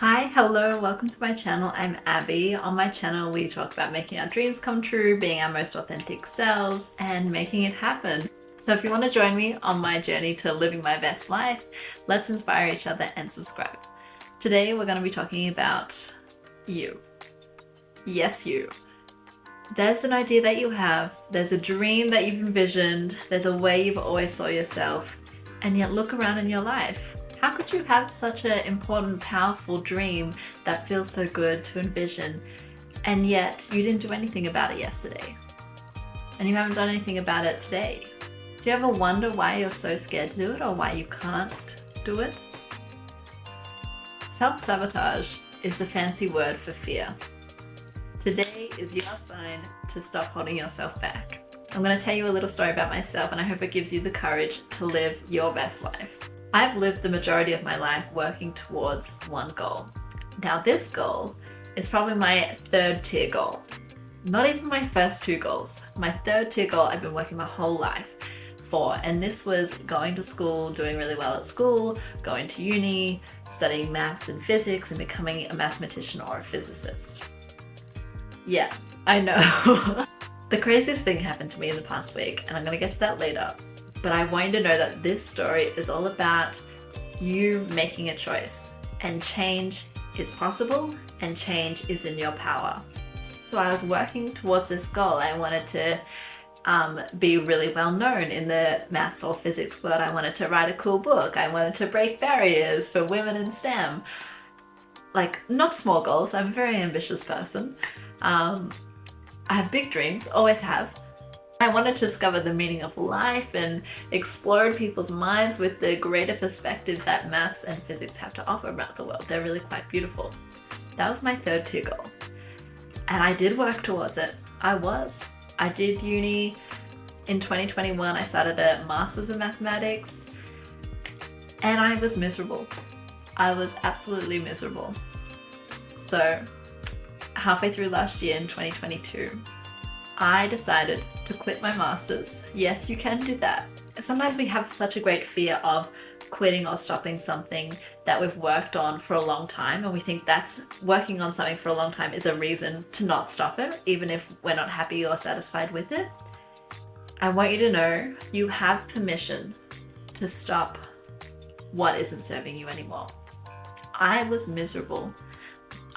Hi, hello, welcome to my channel. I'm Abby. On my channel, we talk about making our dreams come true, being our most authentic selves, and making it happen. So if you want to join me on my journey to living my best life, let's inspire each other and subscribe. Today, we're going to be talking about you. Yes, you. There's an idea that you have, there's a dream that you've envisioned, there's a way you've always saw yourself, and yet look around in your life. How could you have such an important, powerful dream that feels so good to envision, and yet you didn't do anything about it yesterday? And you haven't done anything about it today? Do you ever wonder why you're so scared to do it or why you can't do it? Self-sabotage is a fancy word for fear. Today is your sign to stop holding yourself back. I'm going to tell you a little story about myself, and I hope it gives you the courage to live your best life. I've lived the majority of my life working towards one goal. Now this goal is probably my third tier goal. Not even my first two goals. My third tier goal I've been working my whole life for, and this was going to school, doing really well at school, going to uni, studying maths and physics, and becoming a mathematician or a physicist. Yeah, I know. The craziest thing happened to me in the past week, and I'm gonna get to that later. But I want you to know that this story is all about you making a choice, and change is possible and change is in your power. So I was working towards this goal. I wanted to be really well known in the maths or physics world. I wanted to write a cool book. I wanted to break barriers for women in STEM. Like, not small goals. I'm a very ambitious person. I have big dreams, always have. I wanted to discover the meaning of life and explode people's minds with the greater perspective that maths and physics have to offer about the world. They're really quite beautiful. That was my third tier goal. And I did work towards it. I did uni in 2021. I started a master's in mathematics, and I was miserable. I was absolutely miserable. So halfway through last year in 2022, I decided to quit my master's. Yes, you can do that. Sometimes we have such a great fear of quitting or stopping something that we've worked on for a long time, and we think that's working on something for a long time is a reason to not stop it, even if we're not happy or satisfied with it. I want you to know you have permission to stop what isn't serving you anymore. I was miserable.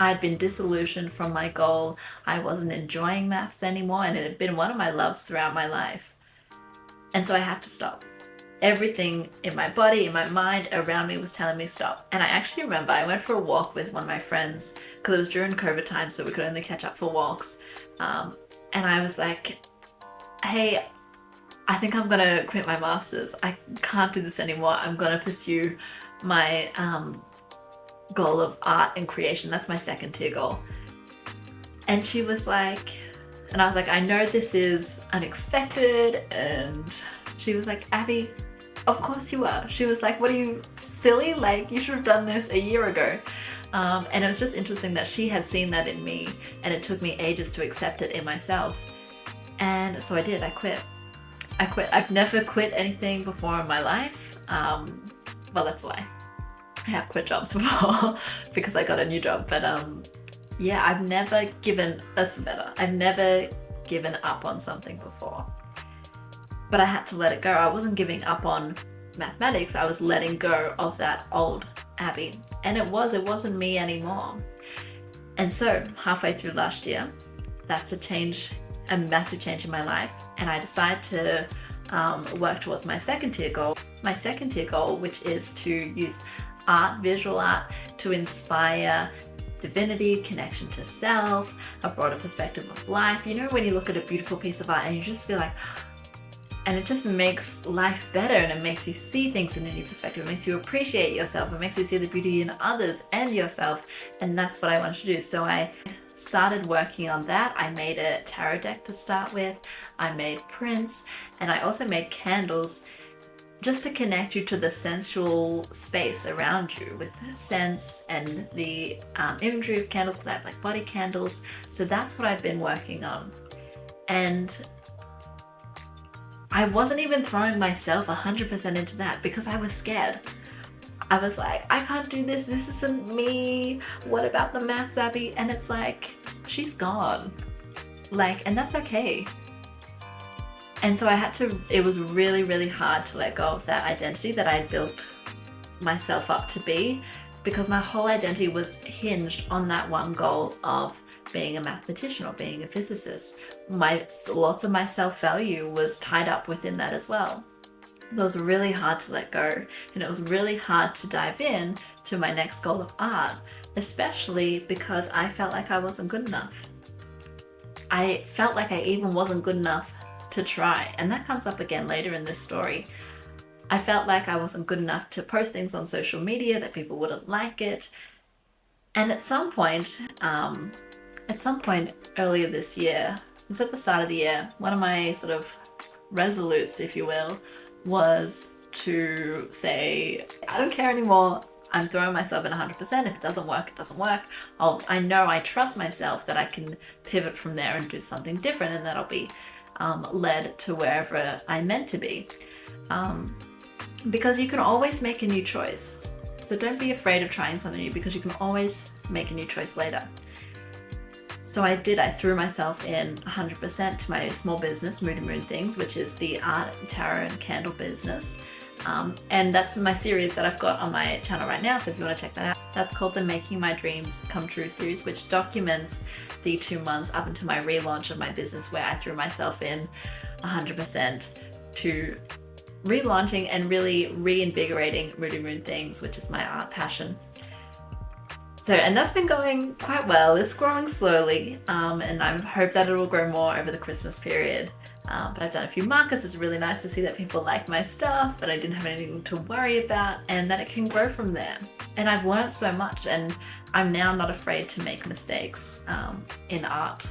I'd been disillusioned from my goal. I wasn't enjoying maths anymore, and it had been one of my loves throughout my life. And so I had to stop. Everything in my body, in my mind, around me was telling me stop. And I actually remember I went for a walk with one of my friends because it was during COVID time, so we could only catch up for walks. And I was like, hey, I think I'm gonna quit my master's. I can't do this anymore. I'm gonna pursue my goal of art and creation. That's my second tier goal. And she was like, and I was like, I know this is unexpected. And she was like, Abby, of course you are. She was like, what are you, silly? Like, you should have done this a year ago. And it was just interesting that she had seen that in me, and it took me ages to accept it in myself. And so I did. I quit. I've never quit anything before in my life. Well, that's a lie. I have quit jobs before because I got a new job, but yeah, I've never given up on something before. But I had to let it go. I wasn't giving up on mathematics. I was letting go of that old Abby, and it wasn't me anymore. And so halfway through last year, that's a massive change in my life, and I decided to work towards my second tier goal. My second tier goal, which is to use art, visual art, to inspire divinity, connection to self, a broader perspective of life. You know, when you look at a beautiful piece of art and you just feel like, and it just makes life better, and it makes you see things in a new perspective. It makes you appreciate yourself. It makes you see the beauty in others and yourself. And that's what I wanted to do. So I started working on that. I made a tarot deck to start with. I made prints, and I also made candles just to connect you to the sensual space around you with scents and the imagery of candles, because I have like body candles. So that's what I've been working on. And I wasn't even throwing myself 100% into that because I was scared. I was like, I can't do this, this isn't me, what about the maths, Abby? And it's like, she's gone. Like, and that's okay. And so it was really, really hard to let go of that identity that I built myself up to be, because my whole identity was hinged on that one goal of being a mathematician or being a physicist. Lots of my self-value was tied up within that as well. So it was really hard to let go, and it was really hard to dive in to my next goal of art, especially because I felt like I wasn't good enough. I felt like I even wasn't good enough to try, and that comes up again later in this story. I felt like I wasn't good enough to post things on social media, that people wouldn't like it. And at some point earlier this year, it was at the start of the year, one of my sort of resolutes, if you will, was to say, I don't care anymore. I'm throwing myself in 100%. If it doesn't work, it doesn't work. I trust myself that I can pivot from there and do something different, and that I'll be led to wherever I'm meant to be. Because you can always make a new choice. So don't be afraid of trying something new, because you can always make a new choice later. So I threw myself in 100% to my small business, Moon and Moon Things, which is the art, tarot and candle business. And that's my series that I've got on my channel right now, so if you want to check that out. That's called the Making My Dreams Come True series, which documents the 2 months up until my relaunch of my business, where I threw myself in 100% to relaunching and really reinvigorating Moon and Moon Things, which is my art passion. So, and that's been going quite well. It's growing slowly, and I hope that it will grow more over the Christmas period. But I've done a few markets. It's really nice to see that people like my stuff, that I didn't have anything to worry about, and that it can grow from there. And I've learned so much, and I'm now not afraid to make mistakes in art.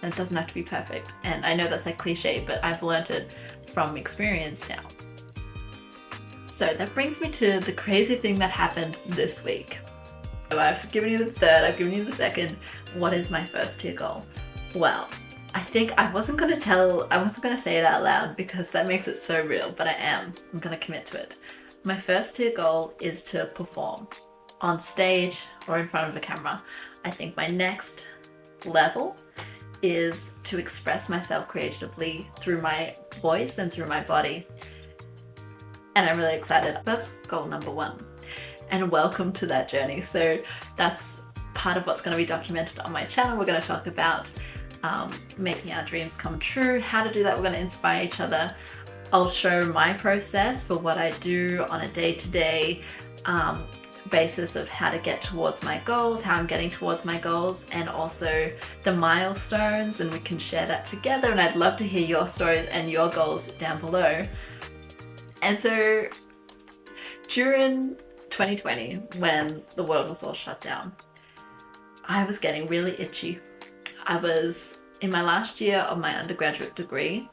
And it doesn't have to be perfect. And I know that's a cliche, but I've learned it from experience now. So that brings me to the crazy thing that happened this week. So I've given you the third, I've given you the second. What is my first tier goal? Well, I think I wasn't going to say it out loud because that makes it so real, but I'm going to commit to it. My first tier goal is to perform on stage or in front of a camera. I think my next level is to express myself creatively through my voice and through my body. And I'm really excited. That's goal number 1. And welcome to that journey. So that's part of what's going to be documented on my channel. We're going to talk about making our dreams come true, how to do that. We're going to inspire each other. I'll show my process for what I do on a day-to-day basis of how to get towards my goals, how I'm getting towards my goals, and also the milestones, and we can share that together. And I'd love to hear your stories and your goals down below. And so during 2020, when the world was all shut down, I was getting really itchy. I was in my last year of my undergraduate degree,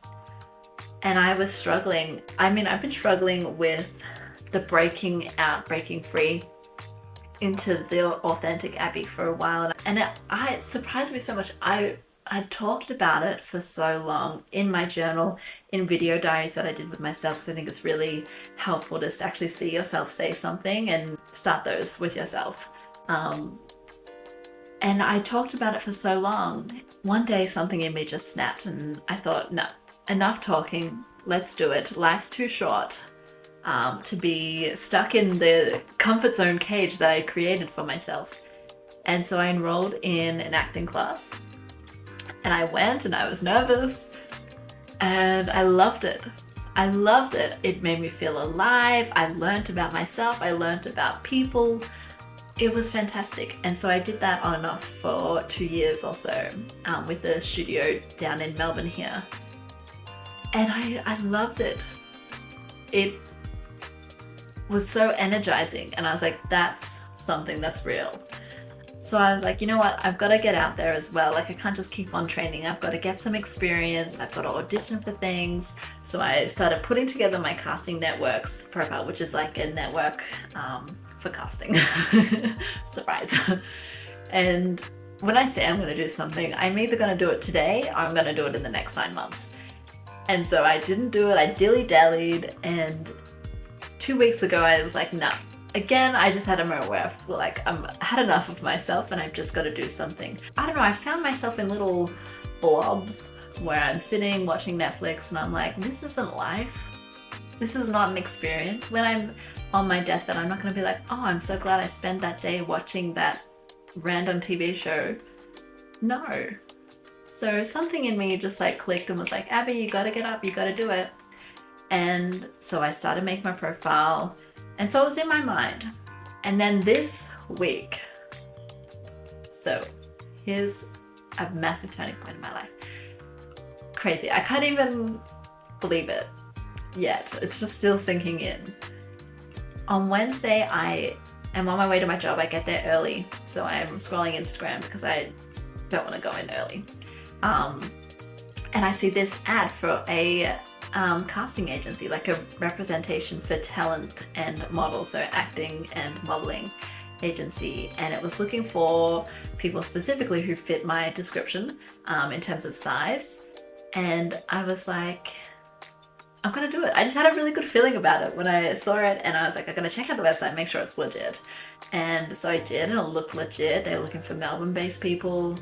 and I was struggling. I mean, I've been struggling with the breaking free into the authentic Abbey for a while, and it surprised me so much. I talked about it for so long in my journal, in video diaries that I did with myself, because I think it's really helpful to actually see yourself say something and start those with yourself. And I talked about it for so long. One day something in me just snapped, and I thought, no, enough talking, let's do it. Life's too short to be stuck in the comfort zone cage that I created for myself. And so I enrolled in an acting class. And I went, and I was nervous, and I loved it. I loved it. It made me feel alive. I learned about myself. I learned about people. It was fantastic. And so I did that on and off for 2 years or so with the studio down in Melbourne here. And I loved it. It was so energizing. And I was like, that's something that's real. So I was like, you know what, I've got to get out there as well. Like, I can't just keep on training. I've got to get some experience. I've got to audition for things. So I started putting together my casting networks profile, which is like a network for casting. Surprise. And when I say I'm going to do something, I'm either going to do it today or I'm going to do it in the next 9 months. And so I didn't do it. I dilly-dallied, and 2 weeks ago I was like, no, again, I just had a moment where I feel like I had enough of myself and I've just got to do something. I don't know, I found myself in little blobs where I'm sitting watching Netflix and I'm like, this isn't life. This is not an experience. When I'm on my deathbed, I'm not going to be like, oh, I'm so glad I spent that day watching that random TV show. No. So something in me just like clicked and was like, Abby, you gotta get up, you gotta do it. And so I started making my profile, and so it was in my mind. And then this week, so here's a massive turning point in my life. Crazy, I can't even believe it yet. It's just still sinking in. On Wednesday, I am on my way to my job. I get there early, so I'm scrolling Instagram because I don't want to go in early. And I see this ad for a casting agency, like a representation for talent and models, so acting and modeling agency, and it was looking for people specifically who fit my description in terms of size. And I was like, I'm gonna do it. I just had a really good feeling about it when I saw it, and I was like, I'm gonna check out the website, make sure it's legit. And so I did, and it looked legit. They were looking for Melbourne-based people.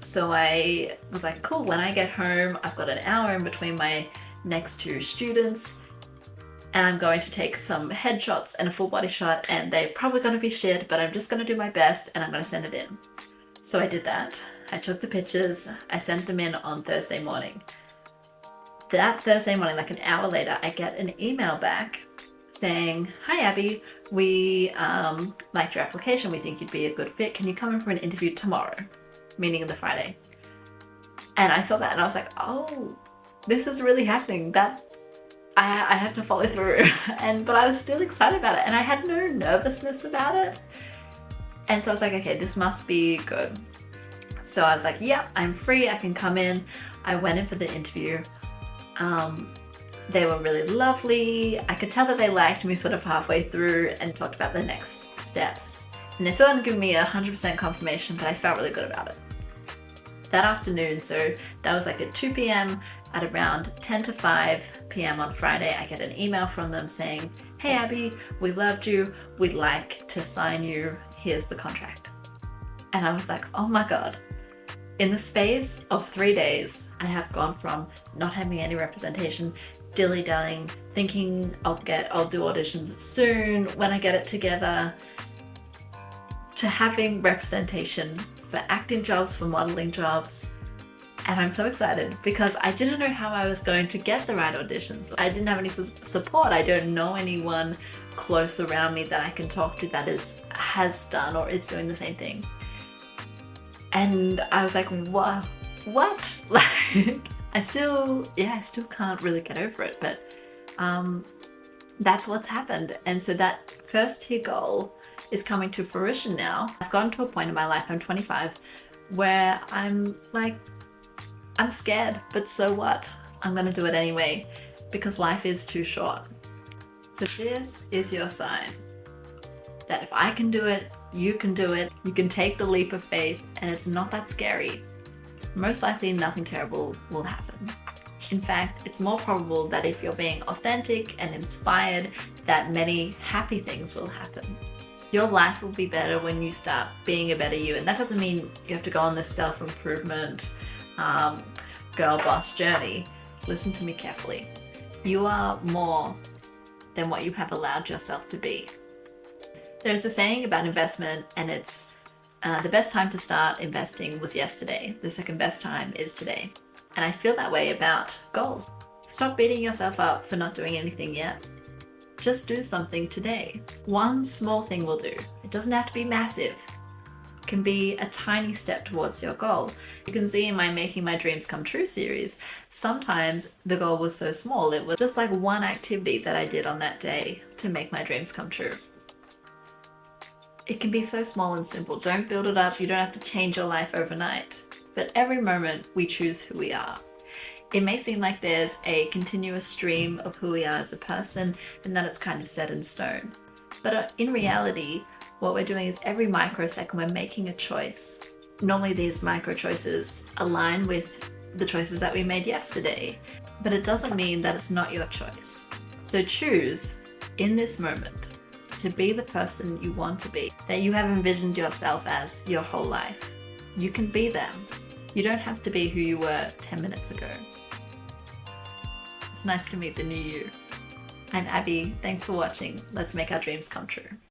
So I was like, cool, when I get home, I've got an hour in between my next two students, and I'm going to take some headshots and a full body shot, and they're probably going to be shit, but I'm just going to do my best and I'm going to send it in. So I did that. I took the pictures, I sent them in on Thursday morning. That Thursday morning, like an hour later, I get an email back saying, hi Abby, we liked your application, we think you'd be a good fit, can you come in for an interview tomorrow? Meaning the Friday. And I saw that and I was like, oh, this is really happening. That I have to follow through. But I was still excited about it, and I had no nervousness about it. And so I was like, okay, this must be good. So I was like, yeah, I'm free, I can come in. I went in for the interview. They were really lovely. I could tell that they liked me sort of halfway through and talked about the next steps. And they still hadn't given me 100% confirmation, but I felt really good about it. That afternoon, so that was like at 2 p.m, at around 10 to 5 p.m. on Friday, I get an email from them saying, hey Abby, we loved you, we'd like to sign you, here's the contract. And I was like, oh my God. In the space of 3 days, I have gone from not having any representation, dilly-dallying, thinking I'll do auditions soon when I get it together, to having representation for acting jobs, for modeling jobs. And I'm so excited because I didn't know how I was going to get the right auditions. I didn't have any support. I don't know anyone close around me that I can talk to that has done or is doing the same thing. And I was like, what? Like, I still can't really get over it, but that's what's happened. And so that first tier goal is coming to fruition now. I've gotten to a point in my life, I'm 25, where I'm like, I'm scared, but so what? I'm gonna do it anyway, because life is too short. So this is your sign that if I can do it, you can do it. You can take the leap of faith, and it's not that scary. Most likely nothing terrible will happen. In fact, it's more probable that if you're being authentic and inspired, that many happy things will happen. Your life will be better when you start being a better you. And that doesn't mean you have to go on this self-improvement girl boss journey. Listen to me carefully. You are more than what you have allowed yourself to be. There's a saying about investment, and it's the best time to start investing was yesterday. The second best time is today. And I feel that way about goals. Stop beating yourself up for not doing anything yet. Just do something today. One small thing will do. It doesn't have to be massive. It can be a tiny step towards your goal. You can see in my Making My Dreams Come True series, sometimes the goal was so small. It was just like one activity that I did on that day to make my dreams come true. It can be so small and simple. Don't build it up. You don't have to change your life overnight. But every moment we choose who we are. It may seem like there's a continuous stream of who we are as a person and that it's kind of set in stone. But in reality, what we're doing is every microsecond we're making a choice. Normally these micro choices align with the choices that we made yesterday, but it doesn't mean that it's not your choice. So choose in this moment to be the person you want to be, that you have envisioned yourself as your whole life. You can be them. You don't have to be who you were 10 minutes ago. It's nice to meet the new you. I'm Abby. Thanks for watching. Let's make our dreams come true.